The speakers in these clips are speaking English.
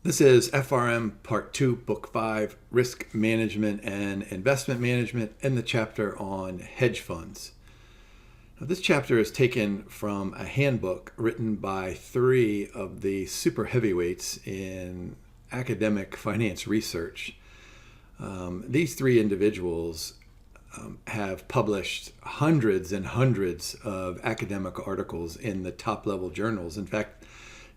This is FRM Part 2, Book 5, Risk Management and Investment Management, and the chapter on hedge funds. Now, this chapter is taken from a handbook written by three of the super heavyweights in academic finance research. These three individuals have published hundreds and hundreds of academic articles in the top-level journals. In fact,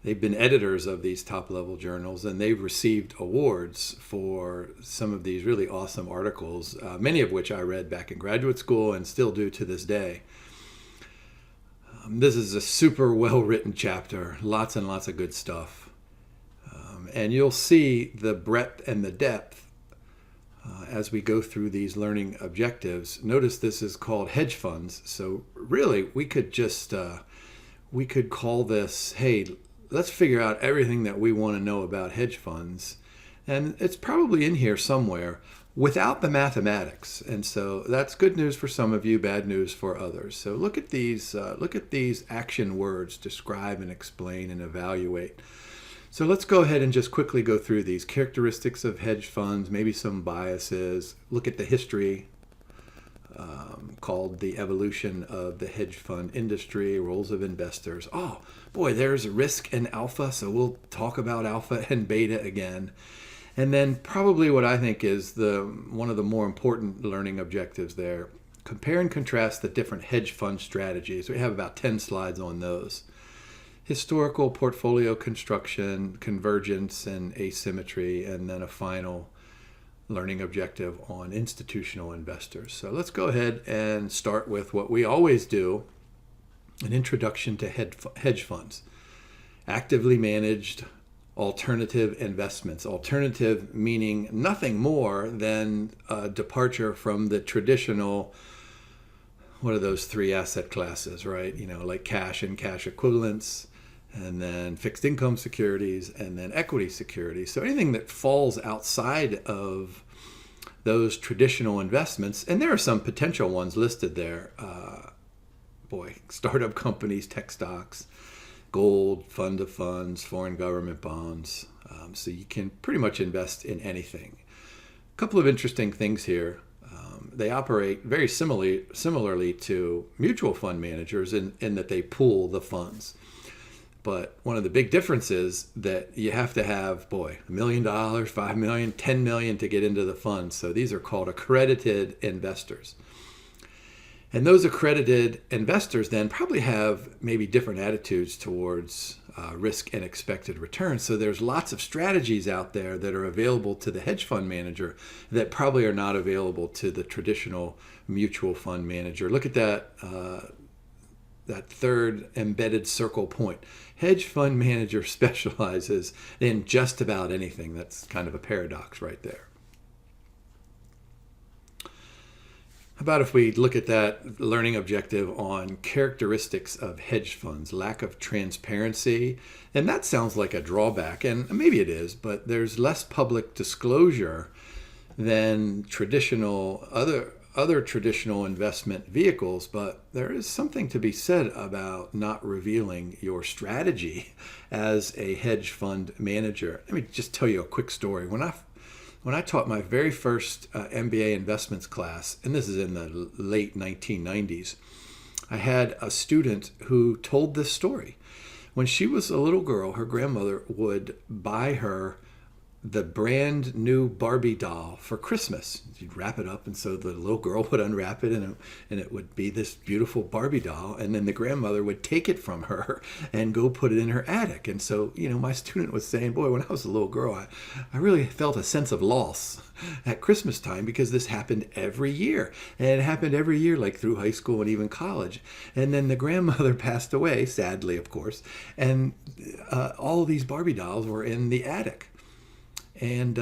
they've been editors of these top-level journals, and they've received awards for some of these really awesome articles, many of which I read back in graduate school and still do to this day. This is a super well-written chapter, lots and lots of good stuff. And you'll see the breadth and the depth as we go through these learning objectives. Notice this is called hedge funds, so really we could call this, hey, let's figure out everything that we want to know about hedge funds. And it's probably in here somewhere without the mathematics. And so that's good news for some of you, bad news for others. So look at these action words: describe and explain and evaluate. So let's go ahead and just quickly go through these characteristics of hedge funds, maybe some biases, look at the history, called the evolution of the hedge fund industry, roles of investors. Oh boy, there's risk and alpha, so we'll talk about alpha and beta again. And then probably what I think is one of the more important learning objectives there: compare and contrast the different hedge fund strategies. We have about 10 slides on those. Historical portfolio construction, convergence and asymmetry, and then a final learning objective on institutional investors. So let's go ahead and start with what we always do: an introduction to hedge funds. Actively managed alternative investments. Alternative meaning nothing more than a departure from the traditional, what are those three asset classes, right? Like cash and cash equivalents, and then fixed income securities, and then equity securities. So anything that falls outside of those traditional investments, and there are some potential ones listed there. Startup companies, tech stocks, gold, fund of funds, foreign government bonds. So you can pretty much invest in anything. A couple of interesting things here. They operate very similarly to mutual fund managers in that they pool the funds. But one of the big differences that you have to have, $1 million, $5 million, $10 million to get into the fund. So these are called accredited investors. And those accredited investors then probably have maybe different attitudes towards risk and expected return. So there's lots of strategies out there that are available to the hedge fund manager that probably are not available to the traditional mutual fund manager. Look at that third embedded circle point. Hedge fund manager specializes in just about anything. That's kind of a paradox right there. How about if we look at that learning objective on characteristics of hedge funds? Lack of transparency. And that sounds like a drawback, and maybe it is, but there's less public disclosure than other traditional investment vehicles, but there is something to be said about not revealing your strategy as a hedge fund manager. Let me just tell you a quick story. When I taught my very first MBA investments class, and this is in the late 1990s, I had a student who told this story. When she was a little girl, her grandmother would buy her the brand new Barbie doll for Christmas. You'd wrap it up, and so the little girl would unwrap it, and it would be this beautiful Barbie doll, and then the grandmother would take it from her and go put it in her attic. And so, my student was saying, boy, when I was a little girl, I really felt a sense of loss at Christmas time because this happened every year. And it happened every year, like through high school and even college. And then the grandmother passed away, sadly, of course, and all of these Barbie dolls were in the attic. And,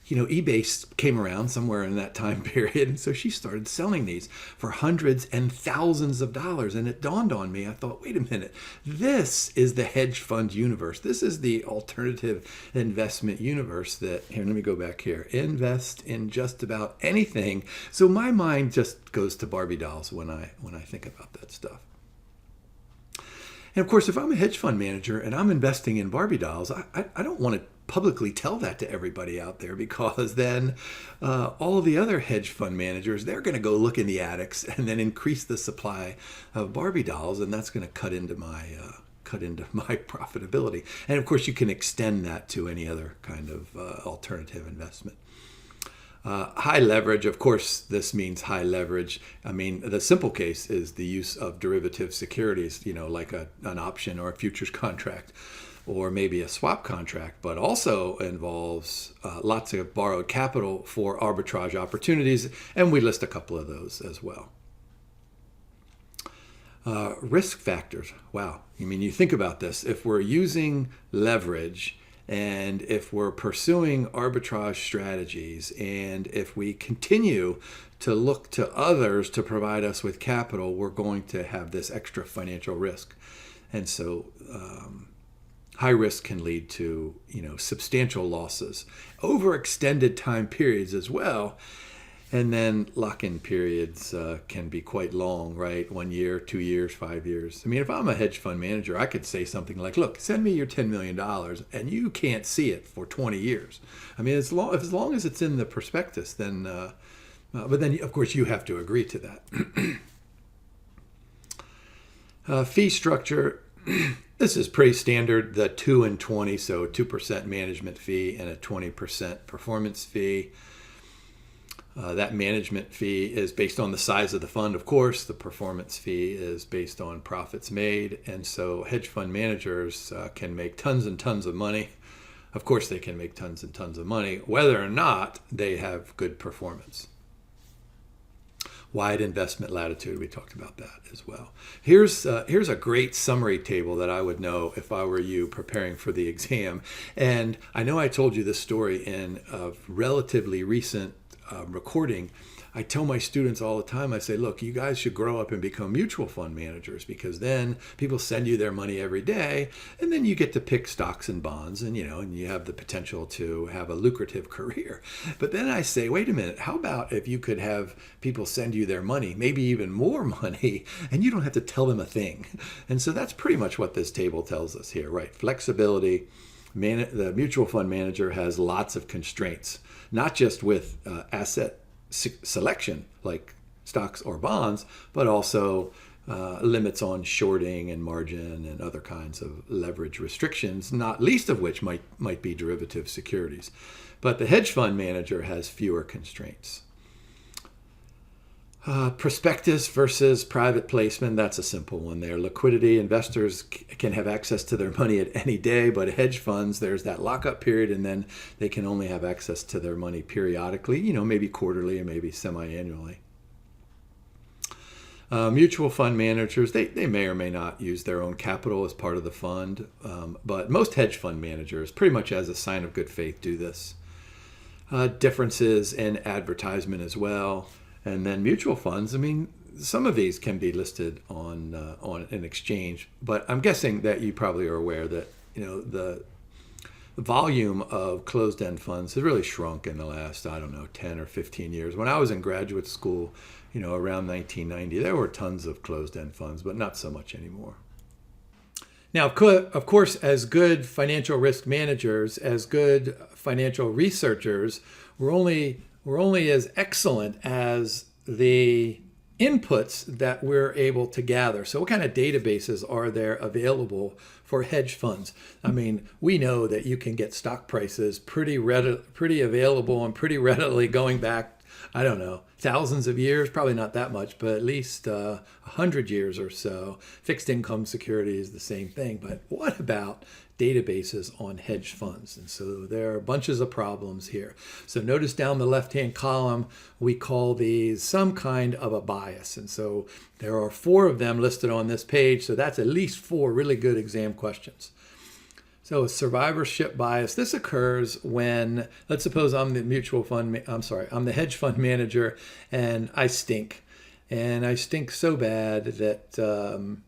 eBay came around somewhere in that time period. And so she started selling these for hundreds and thousands of dollars. And it dawned on me, I thought, wait a minute, this is the hedge fund universe. This is the alternative investment universe here, let me go back here. Invest in just about anything. So my mind just goes to Barbie dolls when I think about that stuff. And of course, if I'm a hedge fund manager and I'm investing in Barbie dolls, I don't want to publicly tell that to everybody out there, because then all the other hedge fund managers, they're going to go look in the attics and then increase the supply of Barbie dolls, and that's going to cut into my profitability. And of course, you can extend that to any other kind of alternative investment. High leverage, of course, this means high leverage. I mean, the simple case is the use of derivative securities, like an option or a futures contract, or maybe a swap contract, but also involves lots of borrowed capital for arbitrage opportunities, and we list a couple of those as well. Risk factors. Wow. I mean, you think about this. If we're using leverage, and if we're pursuing arbitrage strategies, and if we continue to look to others to provide us with capital, we're going to have this extra financial risk. And so high risk can lead to substantial losses over extended time periods as well. And then lock-in periods can be quite long, right? 1 year, 2 years, 5 years. I mean, if I'm a hedge fund manager, I could say something like, look, send me your $10 million and you can't see it for 20 years. I mean, as long as it's in the prospectus, then, but then of course you have to agree to that. Fee structure. This is pretty standard, the 2 and 20, so 2% management fee and a 20% performance fee. That management fee is based on the size of the fund, of course. The performance fee is based on profits made. And so hedge fund managers can make tons and tons of money. Of course, they can make tons and tons of money, whether or not they have good performance. Wide investment latitude, we talked about that as well. Here's a great summary table that I would know if I were you preparing for the exam. And I know I told you this story in a relatively recent recording. I tell my students all the time, I say, look, you guys should grow up and become mutual fund managers, because then people send you their money every day, and then you get to pick stocks and bonds, and you have the potential to have a lucrative career. But then I say, wait a minute, how about if you could have people send you their money, maybe even more money, and you don't have to tell them a thing? And so that's pretty much what this table tells us here, right? Flexibility. The mutual fund manager has lots of constraints, not just with asset selection like stocks or bonds, but also limits on shorting and margin and other kinds of leverage restrictions, not least of which might be derivative securities. But the hedge fund manager has fewer constraints. Prospectus versus private placement, that's a simple one there. Liquidity, investors can have access to their money at any day, but hedge funds, there's that lockup period, and then they can only have access to their money periodically, maybe quarterly or maybe semi-annually. Mutual fund managers, they may or may not use their own capital as part of the fund, but most hedge fund managers, pretty much as a sign of good faith, do this. Differences in advertisement as well. And then mutual funds, I mean, some of these can be listed on an exchange, but I'm guessing that you probably are aware that the volume of closed-end funds has really shrunk in the last, 10 or 15 years. When I was in graduate school, around 1990, there were tons of closed-end funds, but not so much anymore. Now, of course, as good financial risk managers, as good financial researchers, we're only as excellent as the inputs that we're able to gather. So what kind of databases are there available for hedge funds? I mean, we know that you can get stock prices pretty available and pretty readily going back, thousands of years, probably not that much, but at least 100 years or so. Fixed income security is the same thing. But what about databases on hedge funds? And so there are bunches of problems here. So notice down the left-hand column, we call these some kind of a bias. And so there are 4 of them listed on this page. So that's at least 4 really good exam questions. So a survivorship bias, this occurs when, let's suppose I'm the hedge fund manager and I stink. And I stink so bad that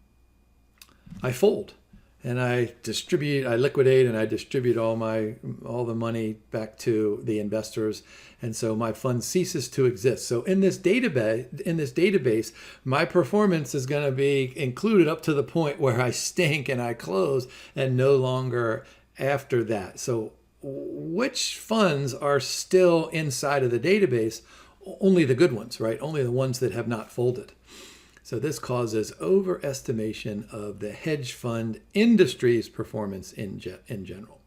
I fold. and I liquidate and I distribute all the money back to the investors. And so my fund ceases to exist. So in this database, my performance is going to be included up to the point where I stink and I close, and no longer after that. So which funds are still inside of the database? Only the good ones, right? Only the ones that have not folded. So this causes overestimation of the hedge fund industry's performance in general.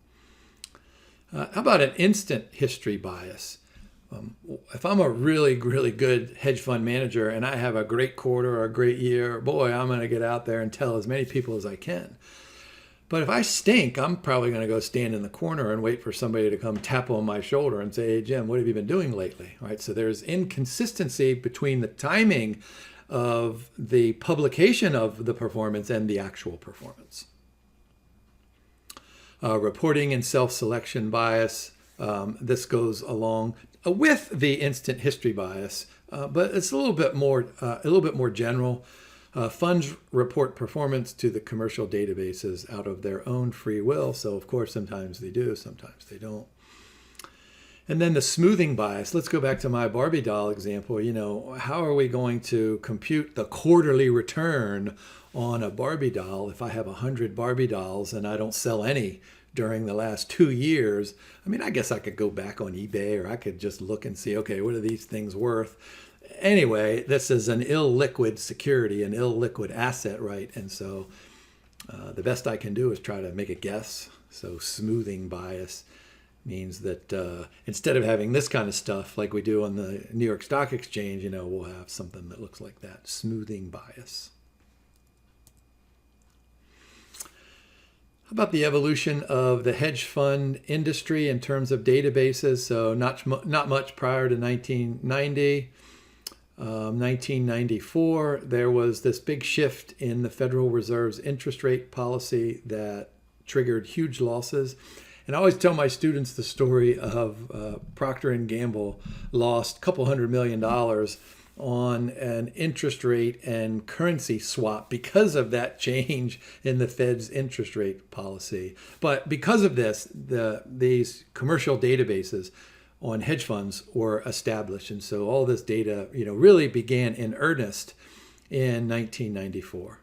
How about an instant history bias? If I'm a really, really good hedge fund manager and I have a great quarter or a great year, boy, I'm going to get out there and tell as many people as I can. But if I stink, I'm probably going to go stand in the corner and wait for somebody to come tap on my shoulder and say, hey, Jim, what have you been doing lately? Right? So there's inconsistency between the timing of the publication of the performance and the actual performance. Reporting and self-selection bias. This goes along with the instant history bias, but it's a little bit more general. Funds report performance to the commercial databases out of their own free will. So of course, sometimes they do, sometimes they don't. And then the smoothing bias. Let's go back to my Barbie doll example. How are we going to compute the quarterly return on a Barbie doll if I have 100 Barbie dolls and I don't sell any during the last 2 years? I mean, I guess I could go back on eBay, or I could just look and see, okay, what are these things worth? Anyway, this is an illiquid security, an illiquid asset, right? And so the best I can do is try to make a guess. So smoothing bias means that instead of having this kind of stuff like we do on the New York Stock Exchange, we'll have something that looks like that, smoothing bias. How about the evolution of the hedge fund industry in terms of databases? So not much prior to 1990. 1994, there was this big shift in the Federal Reserve's interest rate policy that triggered huge losses. And I always tell my students the story of Procter & Gamble lost a couple $100 million on an interest rate and currency swap because of that change in the Fed's interest rate policy. But because of this, these commercial databases on hedge funds were established. And so all this data, really began in earnest in 1994.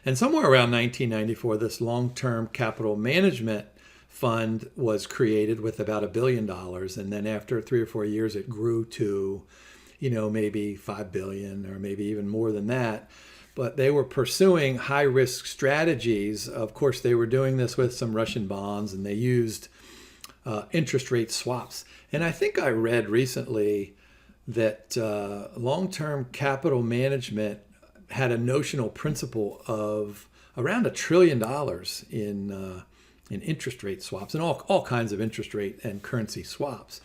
And somewhere around 1994, this long-term capital management fund was created with about $1 billion. And then after 3 or 4 years, it grew to, maybe $5 billion or maybe even more than that. But they were pursuing high-risk strategies. Of course, they were doing this with some Russian bonds, and they used interest rate swaps. And I think I read recently that long-term capital management had a notional principal of around $1 trillion in interest rate swaps and all kinds of interest rate and currency swaps.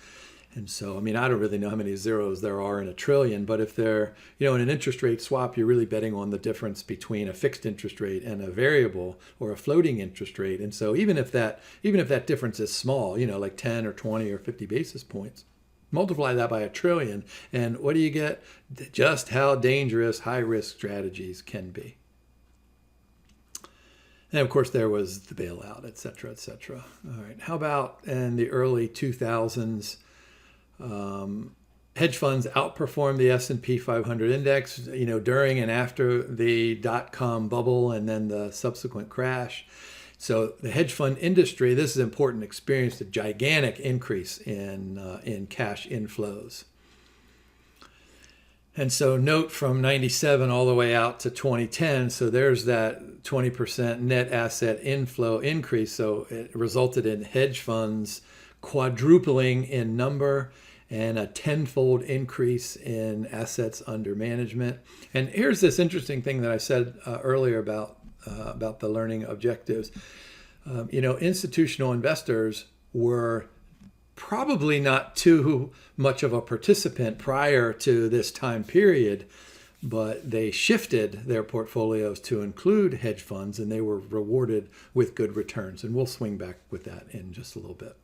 And so, I mean, I don't really know how many zeros there are in $1 trillion, but if they're, in an interest rate swap, you're really betting on the difference between a fixed interest rate and a variable or a floating interest rate. And so even if that difference is small, like 10 or 20 or 50 basis points, multiply that by $1 trillion, and what do you get? Just how dangerous high-risk strategies can be. And of course, there was the bailout, et cetera, et cetera. All right, how about in the early 2000s, hedge funds outperformed the S&P 500 index, during and after the dot-com bubble and then the subsequent crash. So the hedge fund industry, this is important, experienced a gigantic increase in cash inflows. And so note from 97 all the way out to 2010, so there's that 20% net asset inflow increase. So it resulted in hedge funds quadrupling in number and a tenfold increase in assets under management. And here's this interesting thing that I said earlier about the learning objectives. Institutional investors were probably not too much of a participant prior to this time period, but they shifted their portfolios to include hedge funds, and they were rewarded with good returns. And we'll swing back with that in just a little bit.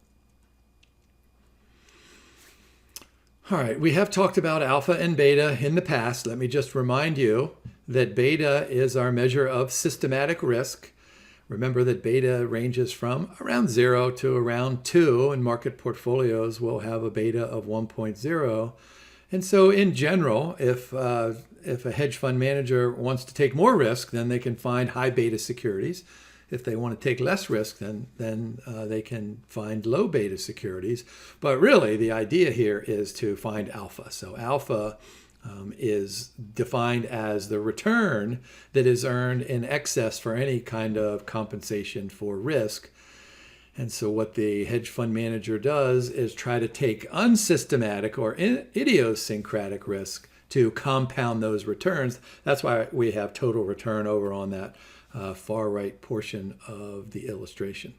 All right, we have talked about alpha and beta in the past. Let me just remind you that beta is our measure of systematic risk. Remember that beta ranges from around 0 to around 2, and market portfolios will have a beta of 1.0. And so in general, if a hedge fund manager wants to take more risk, then they can find high beta securities. If they want to take less risk, then they can find low beta securities. But really, the idea here is to find alpha. So alpha is defined as the return that is earned in excess for any kind of compensation for risk. And so what the hedge fund manager does is try to take unsystematic or idiosyncratic risk to compound those returns. That's why we have total return over on that far right portion of the illustration.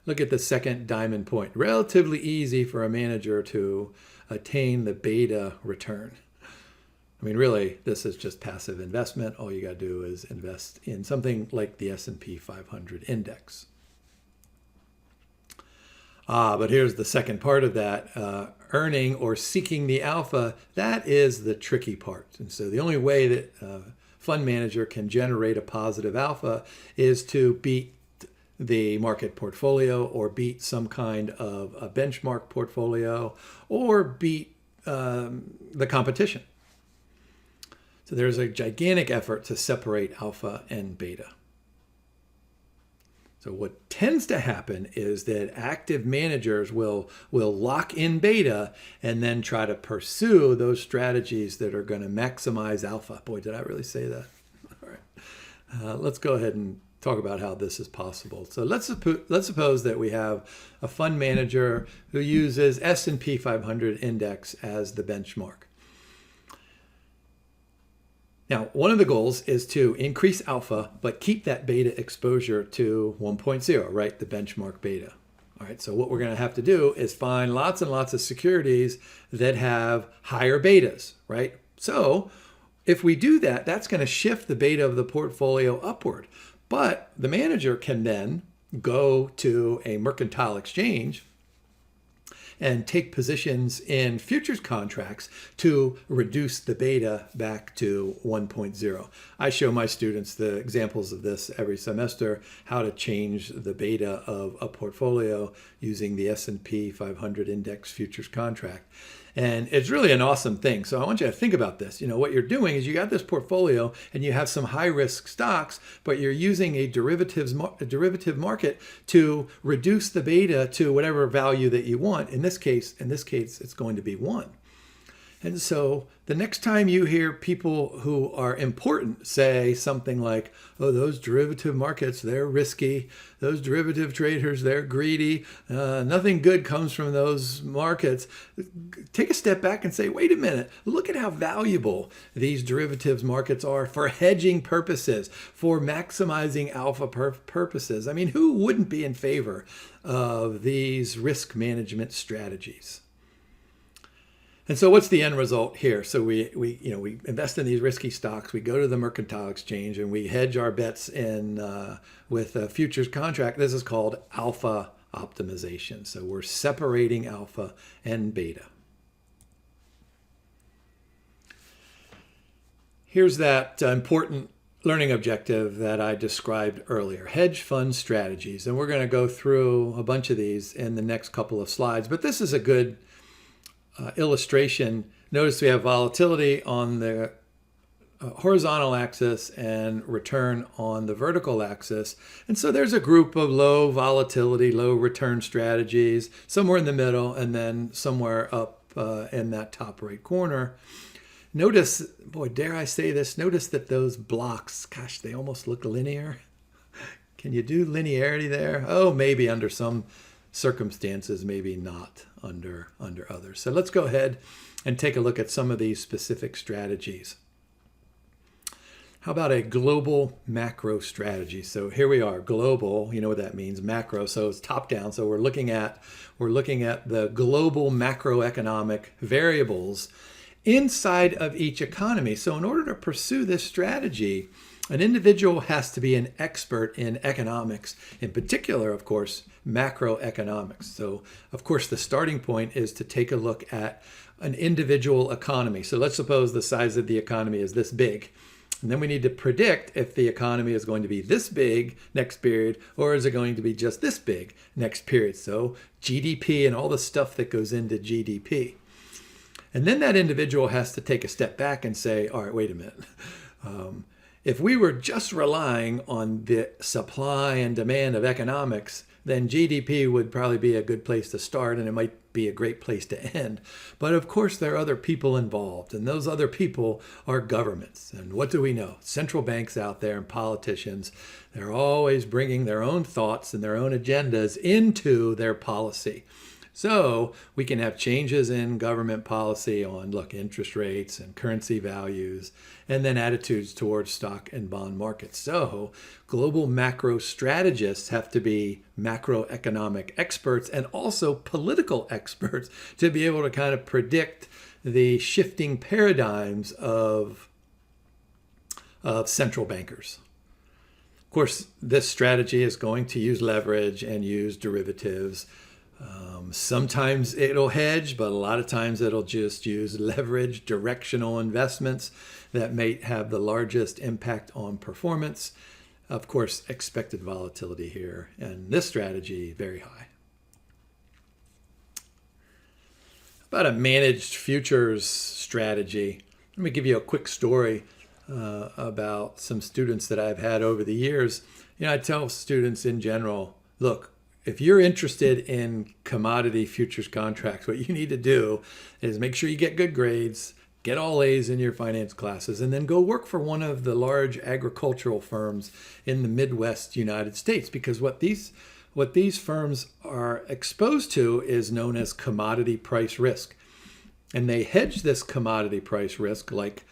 Look at the second diamond point. Relatively easy for a manager to attain the beta return. I mean, really, this is just passive investment. All you got to do is invest in something like the S&P 500 index. But here's the second part of that. Earning or seeking the alpha, that is the tricky part. And so the only way that fund manager can generate a positive alpha is to beat the market portfolio or beat some kind of a benchmark portfolio or beat the competition. So there's a gigantic effort to separate alpha and beta. So what tends to happen is that active managers will lock in beta and then try to pursue those strategies that are going to maximize alpha. Boy, did I really say that? All right. Let's go ahead and talk about how this is possible. So let's suppose that we have a fund manager who uses S&P 500 index as the benchmark. Now, one of the goals is to increase alpha, but keep that beta exposure to 1.0, right? The benchmark beta. All right, so what we're going to have to do is find lots and lots of securities that have higher betas, right? So if we do that, that's going to shift the beta of the portfolio upward. But the manager can then go to a mercantile exchange and take positions in futures contracts to reduce the beta back to 1.0. I show my students the examples of this every semester, how to change the beta of a portfolio using the S&P 500 index futures contract. And it's really an awesome thing. So I want you to think about this. You know, what you're doing is you got this portfolio and you have some high risk stocks, but you're using a derivative market to reduce the beta to whatever value that you want. In this case, it's going to be 1. And so the next time you hear people who are important say something like, oh, those derivative markets, they're risky. Those derivative traders, they're greedy. Nothing good comes from those markets. Take a step back and say, wait a minute, look at how valuable these derivatives markets are for hedging purposes, for maximizing alpha purposes. I mean, who wouldn't be in favor of these risk management strategies? And so what's the end result here? So we invest in these risky stocks, we go to the mercantile exchange, and we hedge our bets in with a futures contract. This is called alpha optimization. So we're separating alpha and beta. Here's that important learning objective that I described earlier, hedge fund strategies. And we're going to go through a bunch of these in the next couple of slides, but this is a good illustration. Notice we have volatility on the horizontal axis and return on the vertical axis. And so there's a group of low volatility, low return strategies, somewhere in the middle, and then somewhere up in that top right corner. Notice, boy, dare I say this, notice that those blocks, gosh, they almost look linear. Can you do linearity there? Oh, maybe under some circumstances, maybe not under others. So let's go ahead and take a look at some of these specific strategies. How about a global macro strategy? So here we are, global, you know what that means, macro, so it's top down. So we're looking at the global macroeconomic variables inside of each economy. So in order to pursue this strategy, an individual has to be an expert in economics, in particular, of course, macroeconomics. So, of course, the starting point is to take a look at an individual economy. So let's suppose the size of the economy is this big. And then we need to predict if the economy is going to be this big next period, or is it going to be just this big next period? So GDP and all the stuff that goes into GDP. And then that individual has to take a step back and say, all right, wait a minute. If we were just relying on the supply and demand of economics, then GDP would probably be a good place to start, and it might be a great place to end. But of course, there are other people involved, and those other people are governments. And what do we know? Central banks out there and politicians, they're always bringing their own thoughts and their own agendas into their policy. So we can have changes in government policy on, interest rates and currency values, and then attitudes towards stock and bond markets. So global macro strategists have to be macroeconomic experts and also political experts to be able to kind of predict the shifting paradigms of central bankers. Of course, this strategy is going to use leverage and use derivatives. Sometimes it'll hedge, but a lot of times it'll just use leverage, directional investments that may have the largest impact on performance. Of course, expected volatility here, and this strategy very high. About a managed futures strategy, let me give you a quick story about some students that I've had over the years. I tell students in general, look, if you're interested in commodity futures contracts, what you need to do is make sure you get good grades, get all A's in your finance classes, and then go work for one of the large agricultural firms in the Midwest United States. Because what these firms are exposed to is known as commodity price risk. And they hedge this commodity price risk like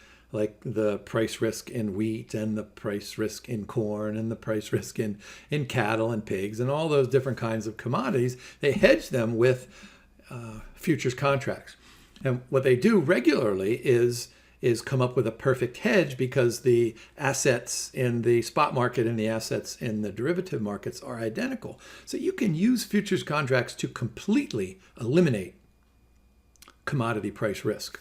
the price risk in wheat and the price risk in corn and the price risk in cattle and pigs and all those different kinds of commodities. They hedge them with futures contracts. And what they do regularly is come up with a perfect hedge, because the assets in the spot market and the assets in the derivative markets are identical. So you can use futures contracts to completely eliminate commodity price risk.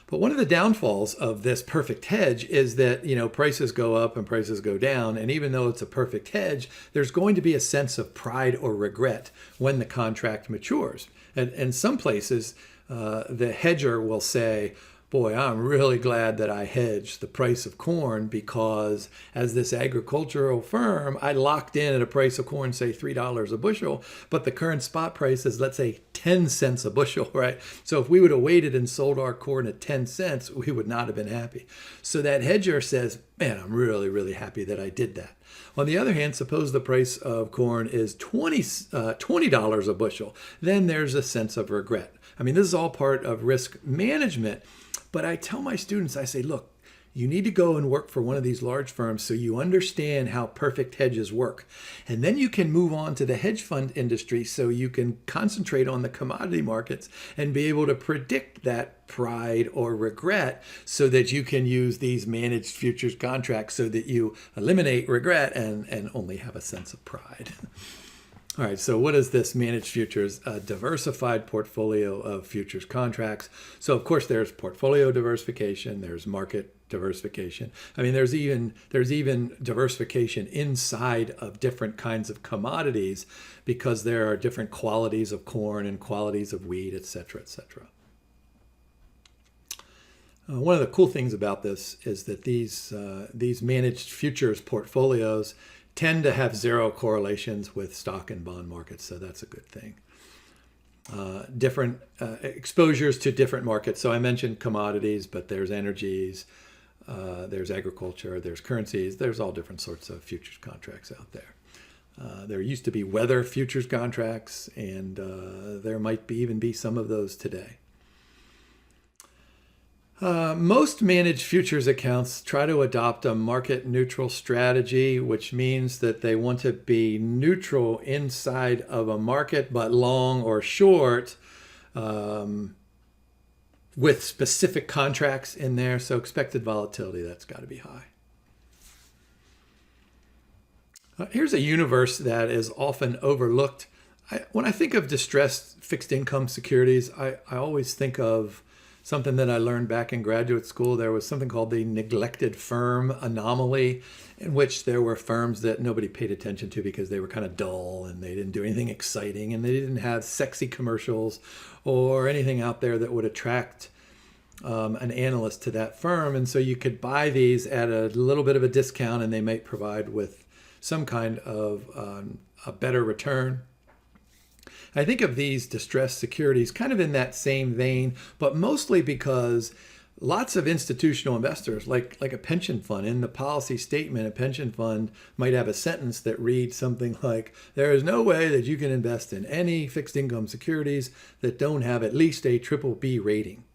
But one of the downfalls of this perfect hedge is that, prices go up and prices go down. And even though it's a perfect hedge, there's going to be a sense of pride or regret when the contract matures. And in some places, the hedger will say, boy, I'm really glad that I hedged the price of corn, because as this agricultural firm, I locked in at a price of corn, say $3 a bushel, but the current spot price is, let's say, 10 cents a bushel, right? So if we would have waited and sold our corn at 10 cents, we would not have been happy. So that hedger says, man, I'm really, really happy that I did that. On the other hand, suppose the price of corn is $20 a bushel. Then there's a sense of regret. I mean, this is all part of risk management. But I tell my students, I say, look, you need to go and work for one of these large firms so you understand how perfect hedges work. And then you can move on to the hedge fund industry so you can concentrate on the commodity markets and be able to predict that pride or regret, so that you can use these managed futures contracts so that you eliminate regret and only have a sense of pride. All right, so what is this managed futures? A diversified portfolio of futures contracts. So of course there's portfolio diversification, there's market diversification. I mean, there's even diversification inside of different kinds of commodities, because there are different qualities of corn and qualities of wheat, et cetera, et cetera. One of the cool things about this is that these managed futures portfolios tend to have zero correlations with stock and bond markets, so that's a good thing. Different exposures to different markets. So I mentioned commodities, but there's energies, there's agriculture, there's currencies, there's all different sorts of futures contracts out there. There used to be weather futures contracts, and there might even be some of those today. Most managed futures accounts try to adopt a market neutral strategy, which means that they want to be neutral inside of a market, but long or short, with specific contracts in there. So expected volatility, that's got to be high. Here's a universe that is often overlooked. When I think of distressed fixed income securities, I always think of something that I learned back in graduate school. There was something called the neglected firm anomaly, in which there were firms that nobody paid attention to because they were kind of dull and they didn't do anything exciting and they didn't have sexy commercials or anything out there that would attract an analyst to that firm. And so you could buy these at a little bit of a discount and they might provide with some kind of a better return. I think of these distressed securities kind of in that same vein, but mostly because lots of institutional investors, like a pension fund, in the policy statement, a pension fund might have a sentence that reads something like, there is no way that you can invest in any fixed income securities that don't have at least a BBB rating.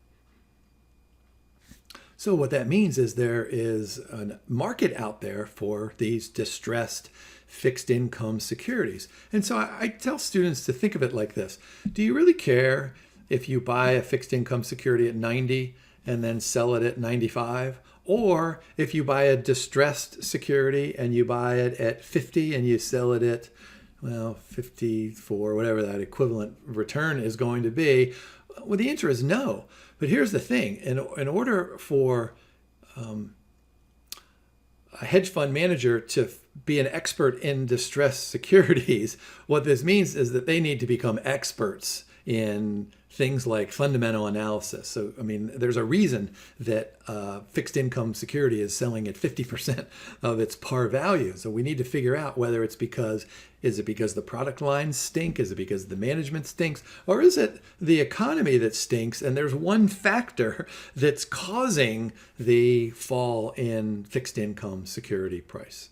So what that means is there is a market out there for these distressed fixed income securities. And so I tell students to think of it like this. Do you really care if you buy a fixed income security at 90 and then sell it at 95? Or if you buy a distressed security and you buy it at 50 and you sell it at, well, 54, whatever that equivalent return is going to be? Well, the answer is no. But here's the thing. In order for a hedge fund manager to be an expert in distressed securities, what this means is that they need to become experts in things like fundamental analysis. So, I mean, there's a reason that fixed income security is selling at 50% of its par value. So we need to figure out whether it's because, is it because the product lines stink? Is it because the management stinks? Or is it the economy that stinks? And there's one factor that's causing the fall in fixed income security price.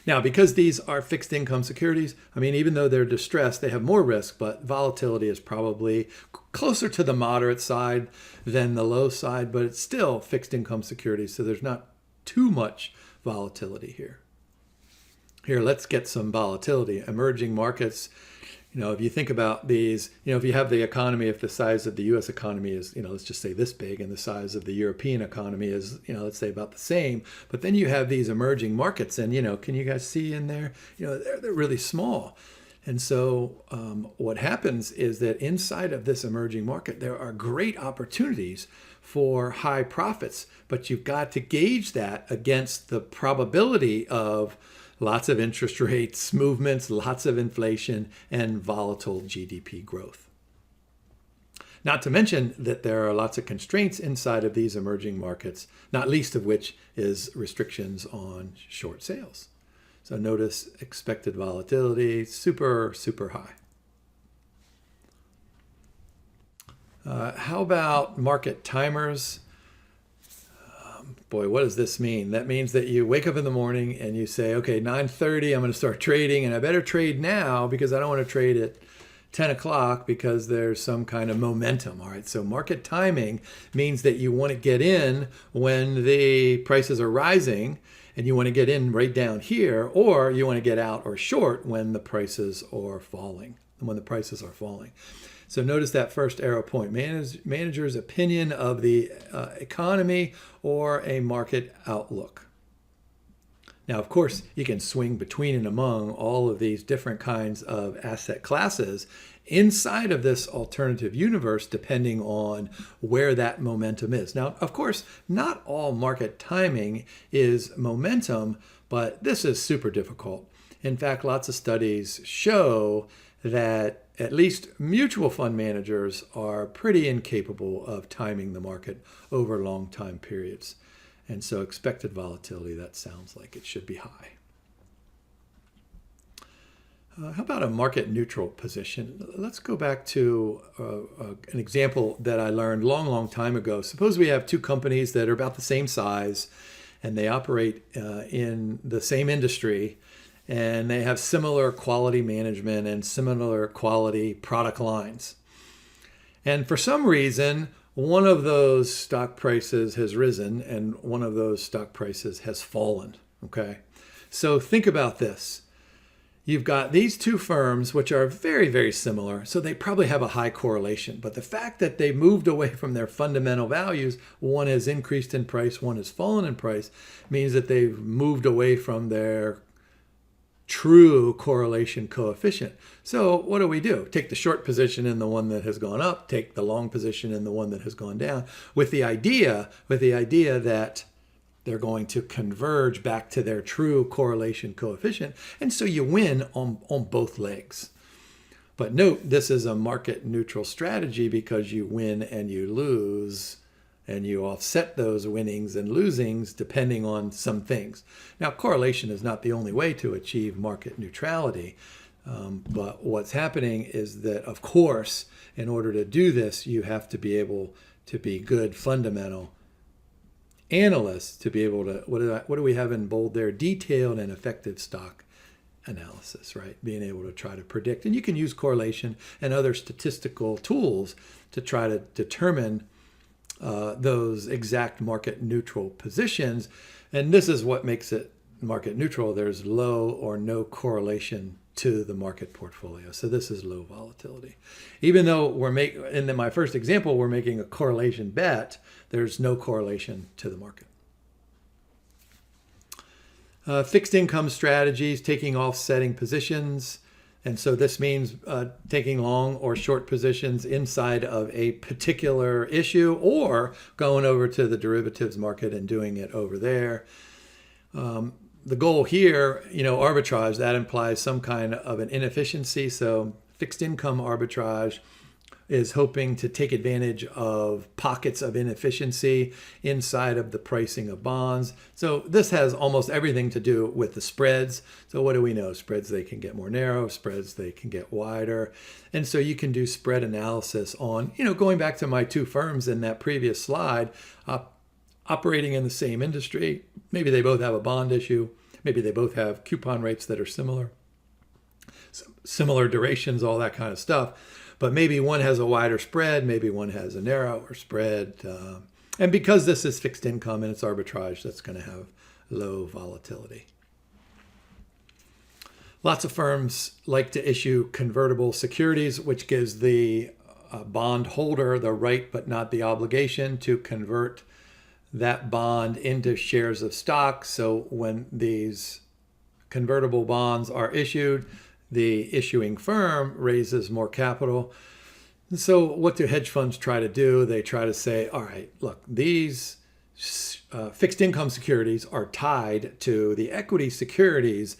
Now, because these are fixed income securities, I mean, even though they're distressed, they have more risk, but volatility is probably closer to the moderate side than the low side, but it's still fixed income securities, so there's not too much volatility here. Here, let's get some volatility. Emerging markets, if you think about these, if you have the economy, if the size of the US economy is, let's just say this big, and the size of the European economy is, let's say about the same, but then you have these emerging markets and, can you guys see in there, they're really small. And so what happens is that inside of this emerging market, there are great opportunities for high profits, but you've got to gauge that against the probability of lots of interest rates movements, lots of inflation, and volatile GDP growth. Not to mention that there are lots of constraints inside of these emerging markets, not least of which is restrictions on short sales. So notice expected volatility, super, super high. How about market timers? Boy, what does this mean? That means that you wake up in the morning and you say, okay, 9:30, I'm going to start trading, and I better trade now because I don't want to trade at 10 o'clock because there's some kind of momentum. All right, so market timing means that you want to get in when the prices are rising, and you want to get in right down here, or you want to get out or short when the prices are falling. So notice that first arrow point, manager's opinion of the economy or a market outlook. Now, of course, you can swing between and among all of these different kinds of asset classes inside of this alternative universe, depending on where that momentum is. Now, of course, not all market timing is momentum, but this is super difficult. In fact, lots of studies show that at least mutual fund managers are pretty incapable of timing the market over long time periods. And so expected volatility, that sounds like it should be high. How about a market neutral position? Let's go back to an example that I learned long time ago. Suppose we have two companies that are about the same size and they operate in the same industry, and they have similar quality management and similar quality product lines. And for some reason, one of those stock prices has risen and one of those stock prices has fallen, okay? So think about this. You've got these two firms, which are very, very similar, so they probably have a high correlation. But the fact that they moved away from their fundamental values, one has increased in price, one has fallen in price, means that they've moved away from their true correlation coefficient. So what do? Take the short position in the one that has gone up, take the long position in the one that has gone down, with the idea that they're going to converge back to their true correlation coefficient. And so you win on both legs. But note, this is a market neutral strategy because you win and you lose, and you offset those winnings and losings depending on some things. Now, correlation is not the only way to achieve market neutrality. But what's happening is that, of course, in order to do this, you have to be able to be good fundamental analysts to be able to, what do we have in bold there? Detailed and effective stock analysis, right? Being able to try to predict. And you can use correlation and other statistical tools to try to determine those exact market neutral positions. And this is what makes it market neutral. There's low or no correlation to the market portfolio. So this is low volatility. Even though in my first example, we're making a correlation bet, there's no correlation to the market. Fixed income strategies, taking offsetting positions. And so this means taking long or short positions inside of a particular issue, or going over to the derivatives market and doing it over there. The goal here, arbitrage, that implies some kind of an inefficiency. So fixed income arbitrage is hoping to take advantage of pockets of inefficiency inside of the pricing of bonds. So this has almost everything to do with the spreads. So what do we know? Spreads, they can get more narrow. Spreads, they can get wider. And so you can do spread analysis on, going back to my two firms in that previous slide, operating in the same industry. Maybe they both have a bond issue. Maybe they both have coupon rates that are similar durations, all that kind of stuff. But maybe one has a wider spread, maybe one has a narrower spread. And because this is fixed income and it's arbitrage, that's going to have low volatility. Lots of firms like to issue convertible securities, which gives the bond holder the right but not the obligation to convert that bond into shares of stock. So when these convertible bonds are issued, the issuing firm raises more capital. And so what do hedge funds try to do? They try to say, all right, look, these fixed income securities are tied to the equity securities,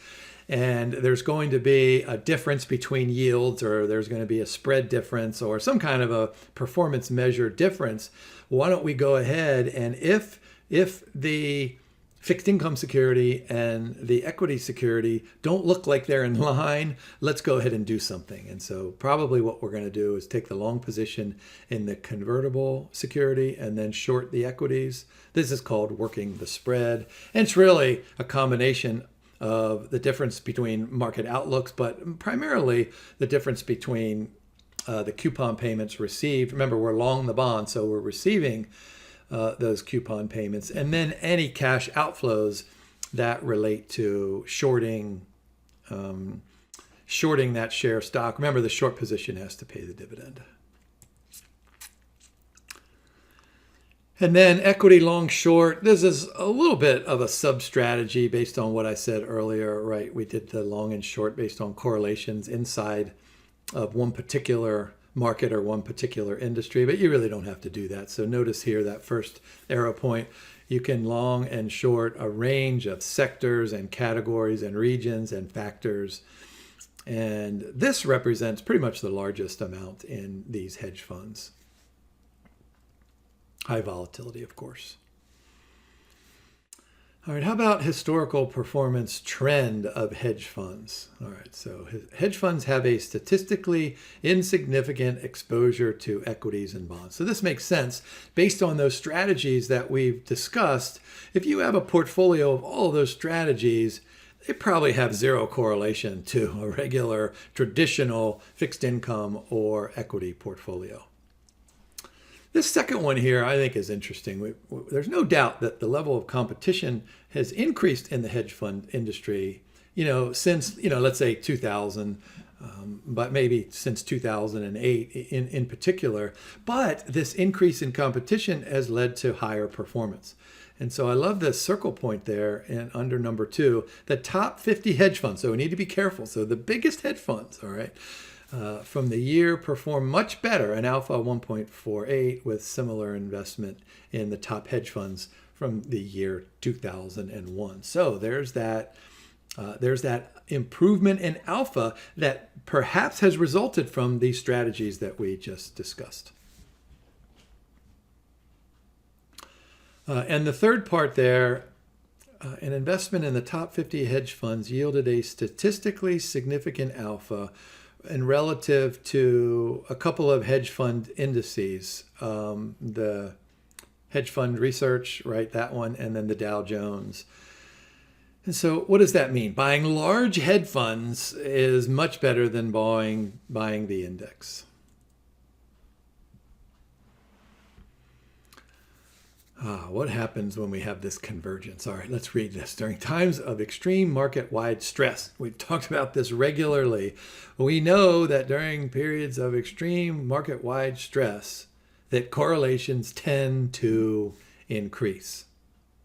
and there's going to be a difference between yields, or there's going to be a spread difference, or some kind of a performance measure difference. Why don't we go ahead, and if the fixed income security and the equity security don't look like they're in line, let's go ahead and do something. And so probably what we're going to do is take the long position in the convertible security and then short the equities. This is called working the spread. And it's really a combination of the difference between market outlooks, but primarily the difference between the coupon payments received. Remember, we're long the bond, so we're receiving those coupon payments, and then any cash outflows that relate to shorting that share stock. Remember, the short position has to pay the dividend. And then equity long short. This is a little bit of a sub-strategy based on what I said earlier, right? We did the long and short based on correlations inside of one particular market or one particular industry, but you really don't have to do that. So notice here that first arrow point, you can long and short a range of sectors and categories and regions and factors. And this represents pretty much the largest amount in these hedge funds. High volatility, of course. All right, how about historical performance trend of hedge funds? All right, so hedge funds have a statistically insignificant exposure to equities and bonds. So this makes sense based on those strategies that we've discussed. If you have a portfolio of all of those strategies, they probably have zero correlation to a regular traditional fixed income or equity portfolio. This second one here, I think, is interesting. There's no doubt that the level of competition has increased in the hedge fund industry, since, let's say 2000, but maybe since 2008 in particular. But this increase in competition has led to higher performance. And so I love this circle point there and under number 2, the top 50 hedge funds. So we need to be careful. So the biggest hedge funds, all right, from the year perform much better, an alpha 1.48 with similar investment in the top hedge funds from the year 2001. So there's that improvement in alpha that perhaps has resulted from these strategies that we just discussed. And the third part there, an investment in the top 50 hedge funds yielded a statistically significant alpha and relative to a couple of hedge fund indices, the hedge fund research, right, that one, and then the Dow Jones. And so what does that mean? Buying large hedge funds is much better than buying the index. What happens when we have this convergence? All right, let's read this. During times of extreme market-wide stress, we've talked about this regularly. We know that during periods of extreme market-wide stress, that correlations tend to increase.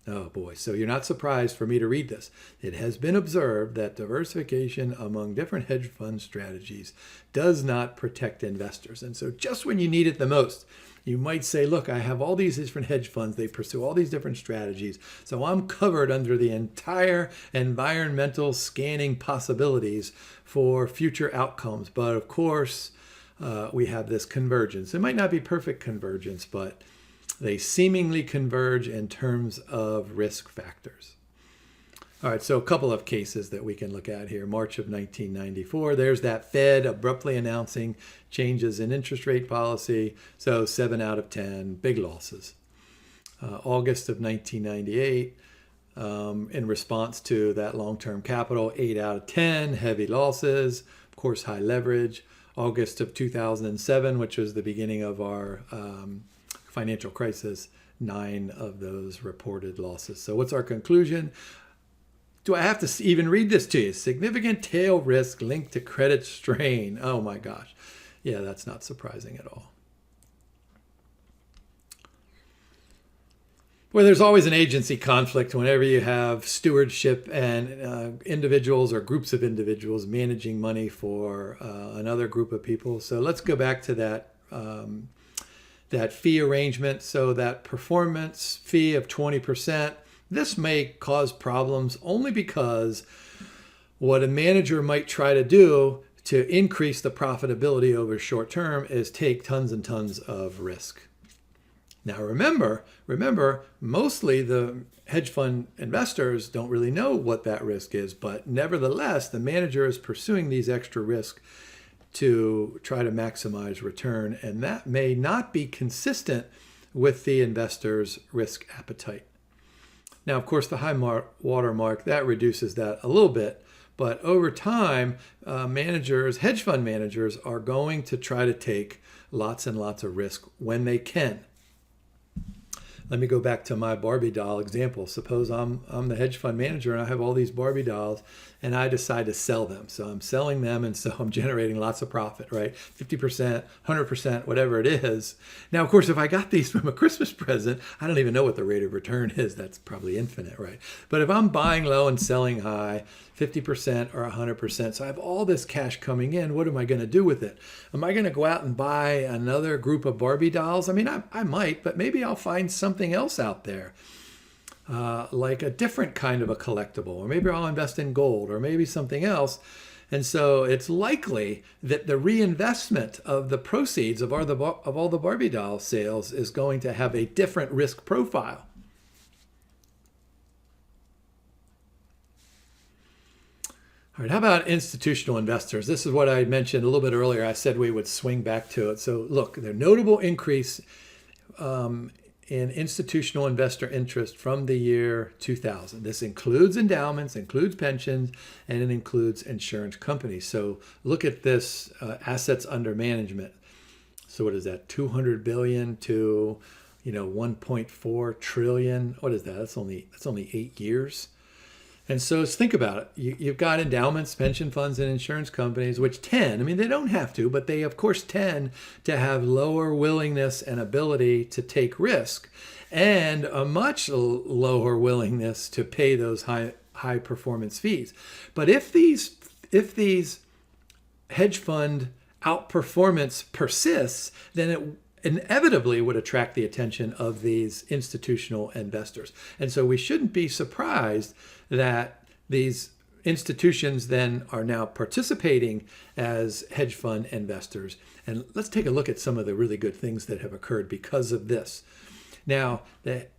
Oh boy, so you're not surprised for me to read this. It has been observed that diversification among different hedge fund strategies does not protect investors. And so just when you need it the most, you might say, look, I have all these different hedge funds. They pursue all these different strategies. So I'm covered under the entire environmental scanning possibilities for future outcomes. But of course, we have this convergence. It might not be perfect convergence, but they seemingly converge in terms of risk factors. All right, so a couple of cases that we can look at here. March of 1994, there's that Fed abruptly announcing changes in interest rate policy. So 7 out of 10, big losses. August of 1998, in response to that long-term capital, 8 out of 10, heavy losses, of course, high leverage. August of 2007, which was the beginning of our financial crisis, 9 of those reported losses. So what's our conclusion? Do I have to even read this to you? Significant tail risk linked to credit strain. Oh my gosh. Yeah, that's not surprising at all. Well, there's always an agency conflict whenever you have stewardship and individuals or groups of individuals managing money for another group of people. So let's go back to that fee arrangement. So that performance fee of 20%, this may cause problems only because what a manager might try to do to increase the profitability over short term is take tons and tons of risk. Now remember, mostly the hedge fund investors don't really know what that risk is, but nevertheless, the manager is pursuing these extra risk to try to maximize return, and that may not be consistent with the investor's risk appetite. Now, of course, the high watermark, that reduces that a little bit, but over time, hedge fund managers are going to try to take lots and lots of risk when they can. Let me go back to my Barbie doll example. Suppose I'm the hedge fund manager and I have all these Barbie dolls and I decide to sell them. So I'm selling them and so I'm generating lots of profit, right? 50%, 100%, whatever it is. Now, of course, if I got these from a Christmas present, I don't even know what the rate of return is. That's probably infinite, right? But if I'm buying low and selling high, 50% or 100%, so I have all this cash coming in, what am I going to do with it? Am I going to go out and buy another group of Barbie dolls? I mean, I might, but maybe I'll find something else out there, like a different kind of a collectible, or maybe I'll invest in gold, or maybe something else. And so it's likely that the reinvestment of the proceeds of all the Barbie doll sales is going to have a different risk profile. All right, how about institutional investors? This is what I mentioned a little bit earlier. I said we would swing back to it. So look, the notable increase in institutional investor interest from the year 2000. This includes endowments, includes pensions, and it includes insurance companies. So look at this assets under management. So what is that? 200 billion to 1.4 trillion. What is that? That's only 8 years. And so think about it. You've got endowments, pension funds, and insurance companies, which tend, I mean, they don't have to, but they, of course, tend to have lower willingness and ability to take risk and a much lower willingness to pay those high performance fees. But if these hedge fund outperformance persists, then it inevitably would attract the attention of these institutional investors. And so we shouldn't be surprised that these institutions then are now participating as hedge fund investors. And let's take a look at some of the really good things that have occurred because of this. Now, if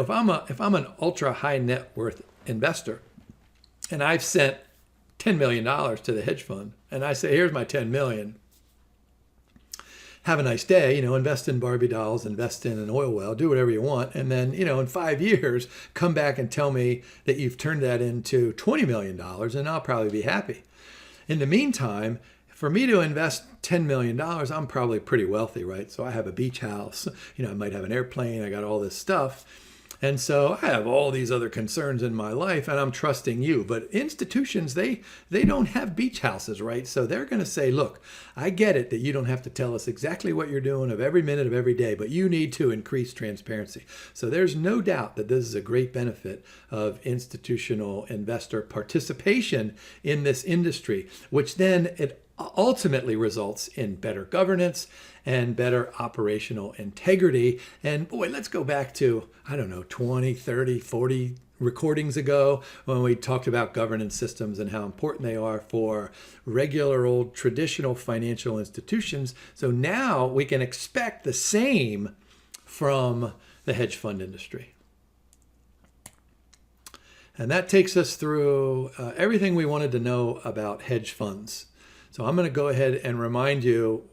I'm an ultra high net worth investor and I've sent $10 million to the hedge fund and I say, here's my 10 million. Have a nice day, invest in Barbie dolls, invest in an oil well, do whatever you want. And then, in 5 years, come back and tell me that you've turned that into $20 million and I'll probably be happy. In the meantime, for me to invest $10 million, I'm probably pretty wealthy, right? So I have a beach house, I might have an airplane, I got all this stuff. And so I have all these other concerns in my life and I'm trusting you. But institutions, they don't have beach houses, right? So they're going to say, look, I get it that you don't have to tell us exactly what you're doing of every minute of every day, but you need to increase transparency. So there's no doubt that this is a great benefit of institutional investor participation in this industry, which then it ultimately results in better governance and better operational integrity. And boy, let's go back to, 20, 30, 40 recordings ago when we talked about governance systems and how important they are for regular old traditional financial institutions. So now we can expect the same from the hedge fund industry. And that takes us through everything we wanted to know about hedge funds. So I'm going to go ahead and remind you,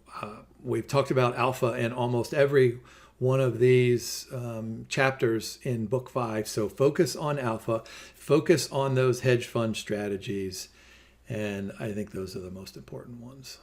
we've talked about alpha in almost every one of these chapters in book 5. So focus on alpha, focus on those hedge fund strategies. And I think those are the most important ones.